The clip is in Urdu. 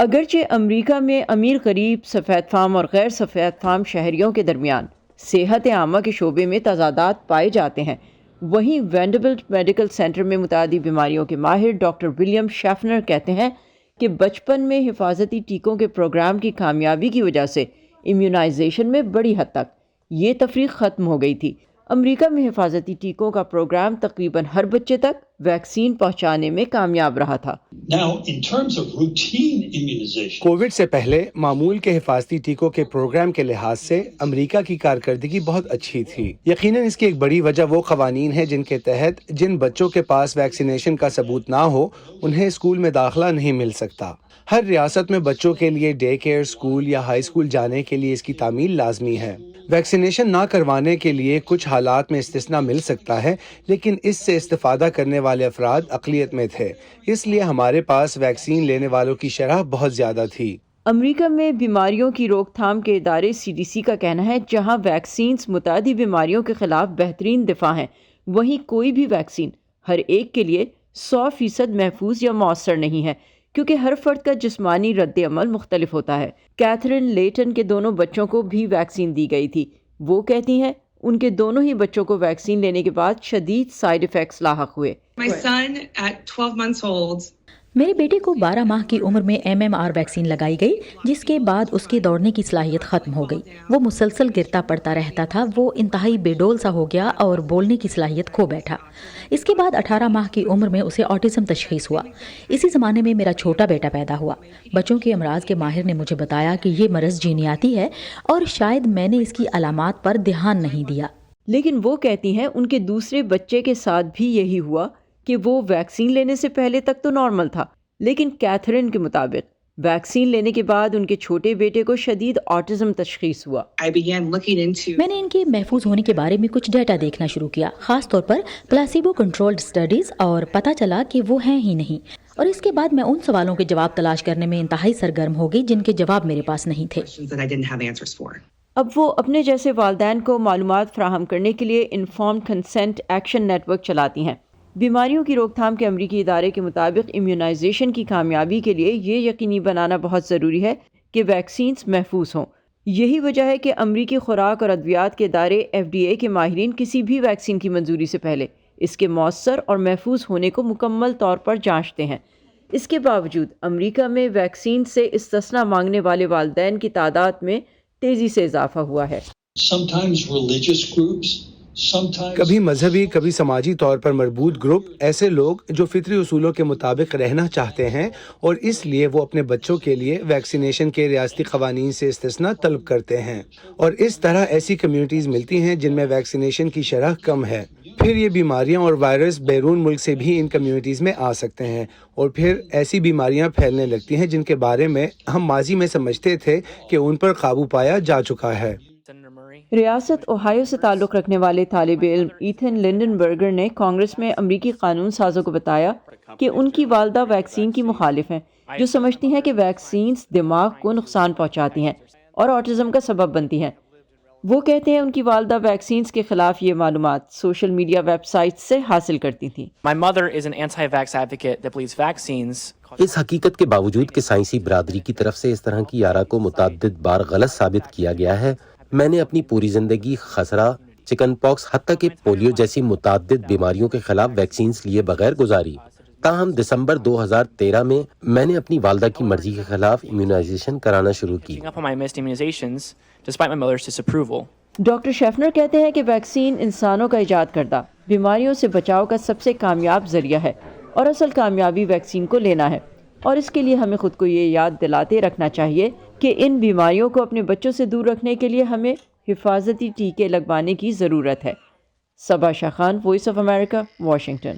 اگرچہ امریکہ میں امیر غریب سفید فام اور غیر سفید فام شہریوں کے درمیان صحت عامہ کے شعبے میں تضادات پائے جاتے ہیں، وہیں وینڈربلٹ میڈیکل سینٹر میں متعدی بیماریوں کے ماہر ڈاکٹر ولیم شیفنر کہتے ہیں کہ بچپن میں حفاظتی ٹیکوں کے پروگرام کی کامیابی کی وجہ سے امیونائزیشن میں بڑی حد تک یہ تفریق ختم ہو گئی تھی۔ امریکہ میں حفاظتی ٹیکوں کا پروگرام تقریباً ہر بچے تک ویکسین پہنچانے میں کامیاب رہا تھا۔ کووڈ سے پہلے معمول کے حفاظتی ٹیکوں کے پروگرام کے لحاظ سے امریکہ کی کارکردگی بہت اچھی تھی۔ یقیناً اس کی ایک بڑی وجہ وہ قوانین ہیں جن کے تحت جن بچوں کے پاس ویکسینیشن کا ثبوت نہ ہو انہیں اسکول میں داخلہ نہیں مل سکتا۔ ہر ریاست میں بچوں کے لیے ڈے کیئر اسکول یا ہائی اسکول جانے کے لیے اس کی تعمیل لازمی ہے۔ ویکسینیشن نہ کروانے کے لیے کچھ حالات میں استثناء مل سکتا ہے، لیکن اس سے استفادہ کرنے والے افراد اقلیت میں تھے، اس لیے ہمارے پاس ویکسین لینے والوں کی شرح بہت زیادہ تھی۔ امریکہ میں بیماریوں کی روک تھام کے ادارے CDC کا کہنا ہے جہاں ویکسینز متعدی بیماریوں کے خلاف بہترین دفاع ہیں، وہیں کوئی بھی ویکسین ہر ایک کے لیے 100% محفوظ یا مؤثر نہیں ہے، کیونکہ ہر فرد کا جسمانی رد عمل مختلف ہوتا ہے۔ کیتھرین لیٹن کے دونوں بچوں کو بھی ویکسین دی گئی تھی۔ وہ کہتی ہیں ان کے دونوں ہی بچوں کو ویکسین لینے کے بعد شدید سائیڈ ایفیکٹس لاحق ہوئے۔ میرے بیٹے کو 12 ماہ کی عمر میں MMR ویکسین لگائی گئی، جس کے بعد اس کی دوڑنے کی صلاحیت ختم ہو گئی۔ وہ مسلسل گرتا پڑتا رہتا تھا، وہ انتہائی بے ڈول سا ہو گیا اور بولنے کی صلاحیت کھو بیٹھا۔ اس کے بعد 18 ماہ کی عمر میں اسے آٹزم تشخیص ہوا۔ اسی زمانے میں میرا چھوٹا بیٹا پیدا ہوا۔ بچوں کے امراض کے ماہر نے مجھے بتایا کہ یہ مرض جینیاتی ہے اور شاید میں نے اس کی علامات پر دھیان نہیں دیا۔ لیکن وہ کہتی ہیں ان کے دوسرے بچے کے ساتھ بھی یہی ہوا کہ وہ ویکسین لینے سے پہلے تک تو نارمل تھا، لیکن کیتھرین کے مطابق ویکسین لینے کے بعد ان کے چھوٹے بیٹے کو شدید آٹزم تشخیص ہوا۔ میں نے ان کے محفوظ ہونے کے بارے میں کچھ ڈیٹا دیکھنا شروع کیا، خاص طور پر پلاسیبو کنٹرولڈ اسٹڈیز، اور پتہ چلا کہ وہ ہیں ہی نہیں۔ اور اس کے بعد میں ان سوالوں کے جواب تلاش کرنے میں انتہائی سرگرم ہو گئی جن کے جواب میرے پاس نہیں تھے۔ اب وہ اپنے جیسے والدین کو معلومات فراہم کرنے کے لیے informed consent action network چلاتی ہیں۔ بیماریوں کی روک تھام کے امریکی ادارے کے مطابق امیونائزیشن کی کامیابی کے لیے یہ یقینی بنانا بہت ضروری ہے کہ ویکسینز محفوظ ہوں۔ یہی وجہ ہے کہ امریکی خوراک اور ادویات کے ادارے FDA کے ماہرین کسی بھی ویکسین کی منظوری سے پہلے اس کے مؤثر اور محفوظ ہونے کو مکمل طور پر جانچتے ہیں۔ اس کے باوجود امریکہ میں ویکسین سے استثناء مانگنے والے والدین کی تعداد میں تیزی سے اضافہ ہوا ہے۔ کبھی مذہبی، کبھی سماجی طور پر مربوط گروپ، ایسے لوگ جو فطری اصولوں کے مطابق رہنا چاہتے ہیں اور اس لیے وہ اپنے بچوں کے لیے ویکسینیشن کے ریاستی قوانین سے استثناء طلب کرتے ہیں، اور اس طرح ایسی کمیونٹیز ملتی ہیں جن میں ویکسینیشن کی شرح کم ہے۔ پھر یہ بیماریاں اور وائرس بیرون ملک سے بھی ان کمیونٹیز میں آ سکتے ہیں، اور پھر ایسی بیماریاں پھیلنے لگتی ہیں جن کے بارے میں ہم ماضی میں سمجھتے تھے کہ ان پر قابو پایا جا چکا ہے۔ ریاست اوہایو سے تعلق رکھنے والے طالب علم ایتھن لنڈنبرگر نے کانگریس میں امریکی قانون سازوں کو بتایا کہ ان کی والدہ ویکسین کی مخالف ہیں، جو سمجھتی ہیں کہ ویکسینز دماغ کو نقصان پہنچاتی ہیں اور آٹزم کا سبب بنتی ہیں۔ وہ کہتے ہیں ان کی والدہ ویکسینز کے خلاف یہ معلومات سوشل میڈیا ویب سائٹ سے حاصل کرتی تھیں۔ اس حقیقت کے باوجود کہ سائنسی برادری کی طرف سے اس طرح کی آراء کو متعدد بار غلط ثابت کیا گیا ہے، میں نے اپنی پوری زندگی خسرہ، چکن پاکس، حتیٰ کہ پولیو جیسی متعدد بیماریوں کے خلاف ویکسینز لیے بغیر گزاری۔ تاہم دسمبر 2013 میں میں نے اپنی والدہ کی مرضی کے خلاف امیونائزیشن کرانا شروع کی۔ ڈاکٹر شیفنر کہتے ہیں کہ ویکسین انسانوں کا ایجاد کردہ بیماریوں سے بچاؤ کا سب سے کامیاب ذریعہ ہے، اور اصل کامیابی ویکسین کو لینا ہے، اور اس کے لیے ہمیں خود کو یہ یاد دلاتے رکھنا چاہیے کہ ان بیماریوں کو اپنے بچوں سے دور رکھنے کے لیے ہمیں حفاظتی ٹیکے لگوانے کی ضرورت ہے۔ Saba Shah Khan, voice of America, Washington.